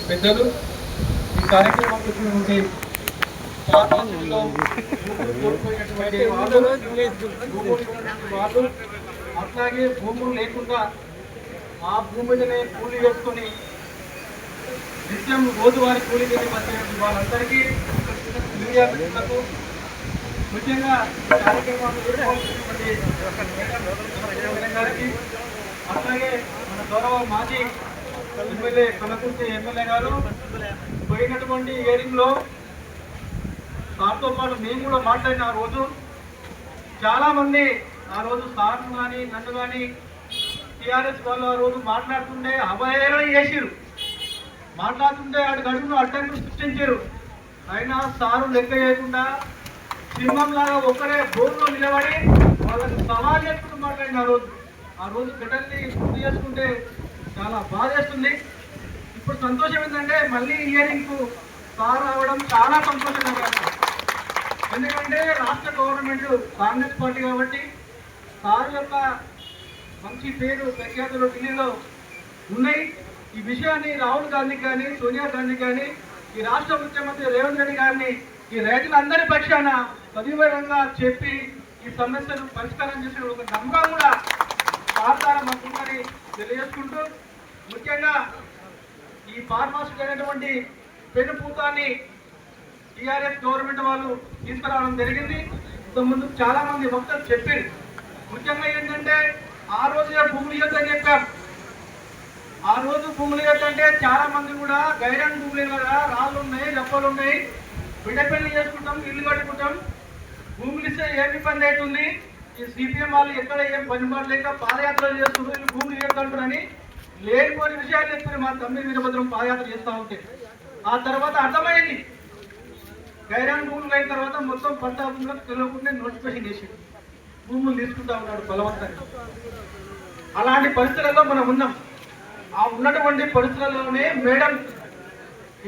పెద్దలు ఈ కార్యక్రమంలో ఉన్నటువంటి వాళ్ళు అట్లాగే భూములు లేకుండా ఆ భూమిని కూలీ వేసుకొని నిత్యం రోజువారీ కూలీ చేసి వచ్చినటువంటి వాళ్ళందరికీ మీడియా మిత్రులకు ముఖ్యంగా కార్యక్రమాలు గారికి అట్లాగే మన గౌరవ మాజీ ఎమ్మెల్యే కనకుంటి ఎమ్మెల్యే గారు పోయినటువంటి హియరింగ్లో సార్తో పాటు నేను కూడా మాట్లాడిన ఆ రోజు చాలామంది ఆ రోజు సార్ కానీ నన్ను కానీ టీఆర్ఎస్ వాళ్ళు ఆ రోజు మాట్లాడుతుంటే అవహేళన చేసిరు, మాట్లాడుతుంటే అడుగును అడ్డంకులు సృష్టించారు. అయినా సారు లెక్క చేయకుండా సింహంలాగా ఒక్కరే బోర్డులో నిలబడి వాళ్ళని సవాల్ చేసుకుంటూ మాట్లాడిన ఆ రోజు ఘటనని గుర్తు చేసుకుంటే చాలా బాధేస్తుంది. ఇప్పుడు సంతోషం ఏంటంటే మళ్ళీ హియరింగ్కు సార్ రావడం చాలా సంతోషంగా, ఎందుకంటే రాష్ట్ర గవర్నమెంట్ కాంగ్రెస్ పార్టీ కాబట్టి సార్ యొక్క మంచి పేరు ప్రఖ్యాతులు ఢిల్లీలో ఉన్నాయి. ఈ విషయాన్ని రాహుల్ గాంధీ కానీ సోనియా గాంధీ కానీ ఈ రాష్ట్ర ముఖ్యమంత్రి రేవంత్ రెడ్డి గారిని ఈ రైతులందరి పక్షాన సవివరంగా చెప్పి ఈ సమస్యను పరిష్కారం చేసిన ఒక నమ్మకం కూడా సాధారణ మాకుందని తెలియజేసుకుంటూ, ముఖ్యంగా ఈ ఫార్మాసిటీ అనేటువంటి పెనుపూతాన్ని టీఆర్ఎస్ గవర్నమెంట్ వాళ్ళు తీసుకురావడం జరిగింది. ఇంతకుముందు చాలా మంది వక్తలు చెప్పారు. ముఖ్యంగా ఏంటంటే ఆ రోజే భూములు ఇవ్వద్దని చెప్పారు. ఆ రోజు భూములు ఇవ్వద్దంటే చాలా మంది కూడా గైరాన్ భూములు కదా, రాళ్ళు ఉన్నాయి, రెప్పలు ఉన్నాయి, బిడ్డపెళ్లి చేసుకుంటాం, ఇల్లు కట్టుకుంటాం, భూములు ఇస్తే ఏమి ఇబ్బంది అవుతుంది, ఈ సిపిఎం వాళ్ళు ఎక్కడ ఏం పనిపాటు లేక పాదయాత్రలు చేస్తున్నారు, వీళ్ళు భూములు ఇవ్వద్దంటారని లేనిపోని విషయాలు చెప్పారు. మా తమ్మి వీరభద్రం పాదయాత్ర చేస్తూ ఉంటే ఆ తర్వాత అర్థమైంది. గైరాన్ భూములు అయిన తర్వాత మొత్తం పంట భూములకు తెలియకుండా నోటిఫికేషన్ చేసి భూములు తీసుకుంటా ఉన్నాడు బలవంతంగా. అలాంటి పరిస్థితుల్లో మనం ఉన్నాం. ఆ ఉన్నటువంటి పరిస్థితుల్లోనే మేడం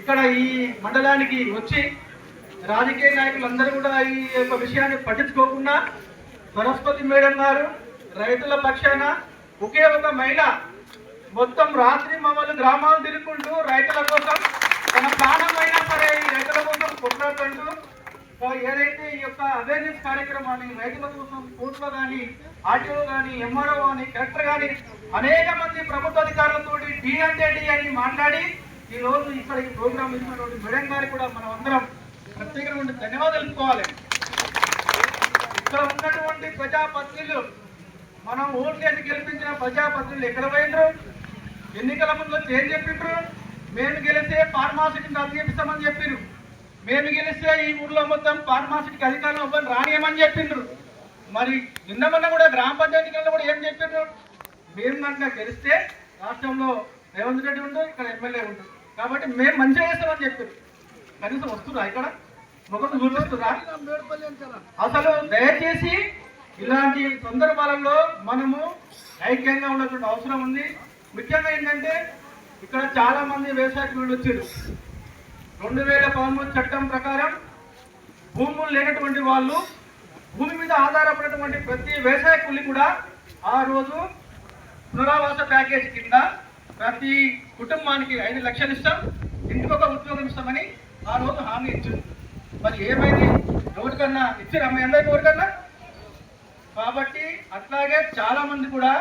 ఇక్కడ ఈ మండలానికి వచ్చి రాజకీయ నాయకులందరూ కూడా ఈ యొక్క విషయాన్ని పట్టించుకోకుండా సరస్వతి మేడం గారు రైతుల పక్షాన ఒకే ఒక మహిళ మొత్తం రాత్రి మమ్మల్ని గ్రామాలు తిరుగుకుంటూ రైతుల కోసం తన ప్రాణమైనా సరే ఈ రైతుల కోసం కొట్లాడుకుంటూ ఏదైతే ఈ యొక్క అవేర్నెస్ కార్యక్రమాన్ని రైతుల కోసం కోర్టులో కానీ ఆర్టీఓ కానీ ఎంఆర్ఓ కానీ కలెక్టర్ కానీ అనేక మంది ప్రభుత్వ అధికారులతో డి అంటే డి అని మాట్లాడి ఈ రోజు ఇక్కడ ఈ ప్రోగ్రాం ఇచ్చినటువంటి మేడం గారికి కూడా మనం అందరం ప్రత్యేకమైన ధన్యవాదాలు తెలుపుకోవాలి. ఇక్కడ ఉన్నటువంటి ప్రజాప్రతినిధులు మనం ఓట్లు వేసి గెలిపించిన ప్రజాప్రతినిధులు ఎక్కడ పోయినరు, ఎన్నికల ముందు ఏం చెప్పిండ్రు, మేము గెలిస్తే ఫార్మాసిటీని రద్దు చేపిస్తామని చెప్పారు, మేము గెలిస్తే ఈ ఊర్లో మొత్తం ఫార్మాసిటీకి అధికారులు ఇవ్వని రానియమని చెప్పిండ్రు. మరి నిన్న కూడా గ్రామ పంచాయతీ ఎన్నికల్లో కూడా ఏం చెప్పిండ్రు, మేము కనుక గెలిస్తే రాష్ట్రంలో రేవంత్ రెడ్డి ఉండు, ఇక్కడ ఎమ్మెల్యే ఉండు, కాబట్టి మేము మంచిగా చేస్తామని చెప్పారు. కనీసం వస్తురా ఇక్కడ ముఖం చూపిస్తురా? అసలు దయచేసి ఇలాంటి సందర్భాలలో మనము ఐక్యంగా ఉన్నటువంటి అవసరం ఉంది. ముఖ్యంగా ఏంటంటే ఇక్కడ చాలా మంది వ్యవసాయ కూలీలు వచ్చారు. 2013 చట్టం ప్రకారం భూములు లేనటువంటి వాళ్ళు భూమి మీద ఆధారపడినటువంటి ప్రతి వ్యవసాయ కూలి కూడా ఆ రోజు పునరావాస ప్యాకేజ్ కింద ప్రతి కుటుంబానికి 5 లక్షలు ఇస్తాం, ఇంటికి ఒక ఉద్యోగం ఇస్తామని ఆ రోజు హామీ ఇచ్చింది. మరి ఏమైంది? ఎవరికన్నా ఇచ్చారు అమ్మాయి అందరికీ ఎవరికన్నా? కాబట్టి అట్లాగే చాలా మంది కూడా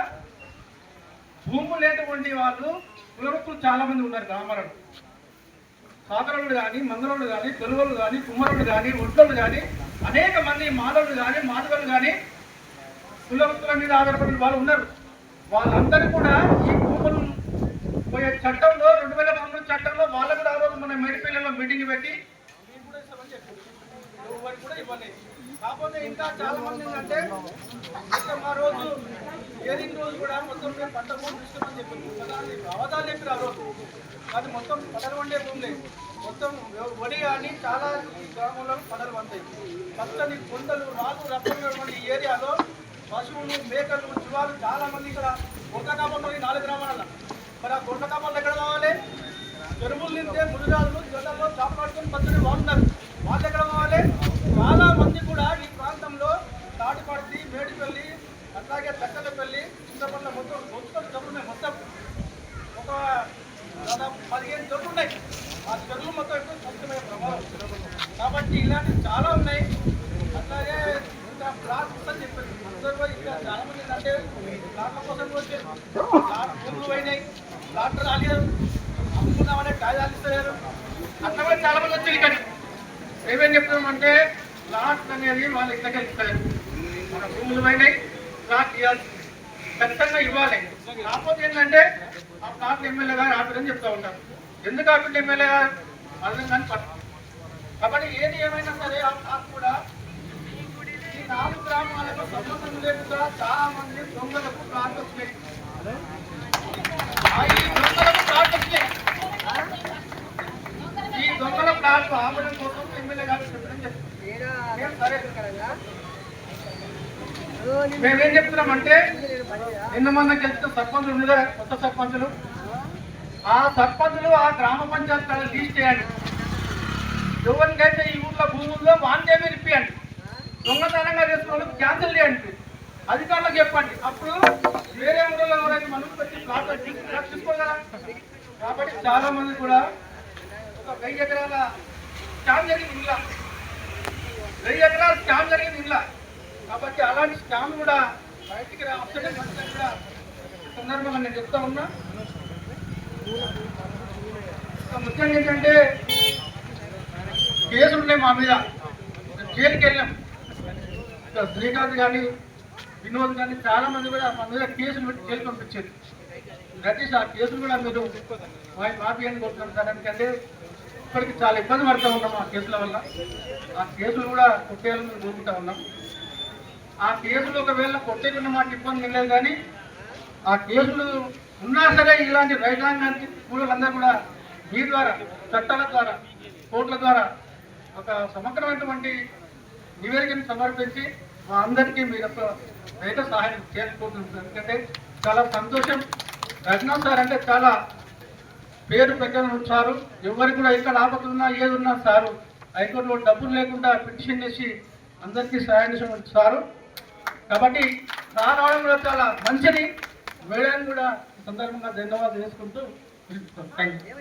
భూములు లేనటువంటి వాళ్ళు కులవృత్తులు చాలా మంది ఉన్నారు గ్రామాలలో. సాకరులు కానీ, మంగళులు కానీ, తెలుగులు కానీ, కుమ్మరులు కానీ, ఒడ్లు కానీ, అనేక మంది మాధవులు కానీ, మాధవులు కానీ కులవృత్తుల మీద ఆధారపడిన వాళ్ళు ఉన్నారు. వాళ్ళందరూ కూడా ఈ భూములు పోయే చట్టంలో 2013 చట్టంలో వాళ్ళు కూడా ఆ రోజు మన మేడిపల్లిలో మీటింగ్ పెట్టి కూడా ఇవ్వలేదు. కాకపోతే ఇంకా చాలా మంది ఏంటంటే మొత్తం ఆ రోజు ఏదింగ్ రోజు కూడా మొత్తం మేము పంట భూములు ఇస్తామని చెప్పారు, అవధాలు చెప్పారు ఆ రోజు. అది మొత్తం పంటలు వండే భూములే, మొత్తం వడి కానీ చాలా గ్రామంలో పంటలు పండుతాయి. పచ్చని కొండలు, రాళ్ళు, రప్పలు ఈ ఏరియాలో పశువులు, మేకలు, జీవాలు చాలా మంది ఇక్కడ కొండకాపంలో 4 గ్రామాల. మరి ఆ కొండకాపంలో ఎక్కడ కావాలి? చెరువులు నింటే మురుగాళ్ళు జొన్నలో చేపలు పట్టుకొని పచ్చని బాగున్నారు, వాళ్ళు ఎక్కడ కావాలి? చాలా మంది కూడా ఈ ప్రాంతంలో తాటిపర్తి, మేడిపల్లి, అట్లాగే తక్కలపల్లి, చింతపల్లి మొత్తం జబ్బులు ఉన్నాయి. మొత్తం ఒక దాదాపు 15 జబ్బులు ఉన్నాయి. చెరువులు మొత్తం ఎక్కువ కలుషితమయ్యే ప్రమాదం. కాబట్టి ఇలాంటివి చాలా ఉన్నాయి. అట్లాగే ఇంకా ప్లాట్స్ అని చెప్పారు అందరూ ఇంకా చాలా మంది అంటే ప్లాట్ల కోసం వచ్చే ప్లాట్ భూములు పోయినాయి, ప్లాట్లు రాలేదు, అమ్ముకున్నామనే కాగితాలు ఇస్తారు. అట్లా కూడా చాలా మంది వచ్చి ఇక్కడ ఏమేం చెప్తున్నామంటే ప్లాట్ అనేది వాళ్ళు ఇళ్ళకే ఇస్తారు. మన భూములు పోయినాయి, ప్లాట్ ఇవ్వాల్సింది ఖచ్చితంగా ఇవ్వాలి. కాకపోతే ఏంటంటే ఆ ప్లాట్ ఎమ్మెల్యే గారు ఆపిరని చెప్తూ ఉంటారు. ఎందుకు ఆపిల్ ఎమ్మెల్యే గారు అర్థం కానీ పట్టు. కాబట్టి ఏది ఏమైనా సరే ఆ ప్లాట్ కూడా ఈ 4 గ్రామాలకు సంబంధం లేకుండా చాలా మంది దొంగలకు ప్లాట్ వచ్చినాయి. ఈ దొంగలకు ప్లాట్ వచ్చినాయి. ఈ దొంగల ప్లాట్ ఆపడం కోసం ఎమ్మెల్యే గారు చెప్పడం చెప్తారు. సరే మేమేం చెప్తున్నామంటే నిన్న మొన్న గెలిచిన సర్పంచులు ఉండగా కొత్త సర్పంచులు, ఆ సర్పంచులు ఆ గ్రామ పంచాయతీ లీజ్ చేయండి. ఎవరికైతే ఈ ఊర్లో భూముల్లో వాంటేమీ ఇప్పియండి. దొంగతనంగా చేసుకున్న క్యాన్సిల్ చేయండి. అధికారులకు చెప్పండి. అప్పుడు వేరే ఊళ్ళో ఎవరైతే మనకు వచ్చి ప్లాట్ తీసుకోగలరా. కాబట్టి చాలా మంది కూడా ఒక 1000 ఎకరాల స్కామ్ జరిగింది ఇలా, 1000 ఎకరాల స్కామ్ జరిగింది ఇలా. కాబట్టి అలాంటి స్కామ్ కూడా బయటికి వస్తే కూడా సందర్భంగా నేను చెప్తా ఉన్నా. ముఖ్యంగా ఏంటంటే కేసులు ఉన్నాయి మా మీద. జైలుకి వెళ్ళాం. శ్రీకాంత్ కానీ వినోద్ కానీ చాలా మంది కూడా మా మీద కేసులు పెట్టి జైలు పంపించారు. దయచేసి ఆ కేసులు కూడా మీరు మాఫీ అని కోరుతున్నాం సార్. ఎందుకంటే ఇప్పటికి చాలా ఇబ్బంది పడుతూ ఉన్నాం ఆ కేసుల వల్ల. ఆ కేసులు కూడా కొట్టేయాలని కోరుకుంటా ఉన్నాం. ఆ కేసులు ఒకవేళ కొట్టేకున్న మాకు ఇబ్బంది లేదు, కానీ ఆ కేసులు ఉన్నా సరే ఇలాంటి రైతాంగానికి కూలీలందరూ కూడా మీ ద్వారా, చట్టాల ద్వారా, కోర్టుల ద్వారా ఒక సమగ్రమైనటువంటి నివేదికను సమర్పించి మా అందరికీ మీరు ఒక రైతు సహాయం చేసుకోవచ్చు. ఎందుకంటే చాలా సంతోషం. రఘునాథ్ సార్ అంటే చాలా పేరు పెట్టడం సారు. ఎవరికి కూడా ఎక్కడ ఆపతున్నా ఏది ఉన్నా సారు హైకోర్టులో డబ్బులు లేకుండా పిటిషన్ చేసి అందరికీ సహాయం చేసిన సారు. కాబట్టి సార్ రావడం కూడా చాలా మంచిది. వేయడానికి కూడా సందర్భంగా ధన్యవాదాలు చేసుకుంటూ థ్యాంక్ యూ.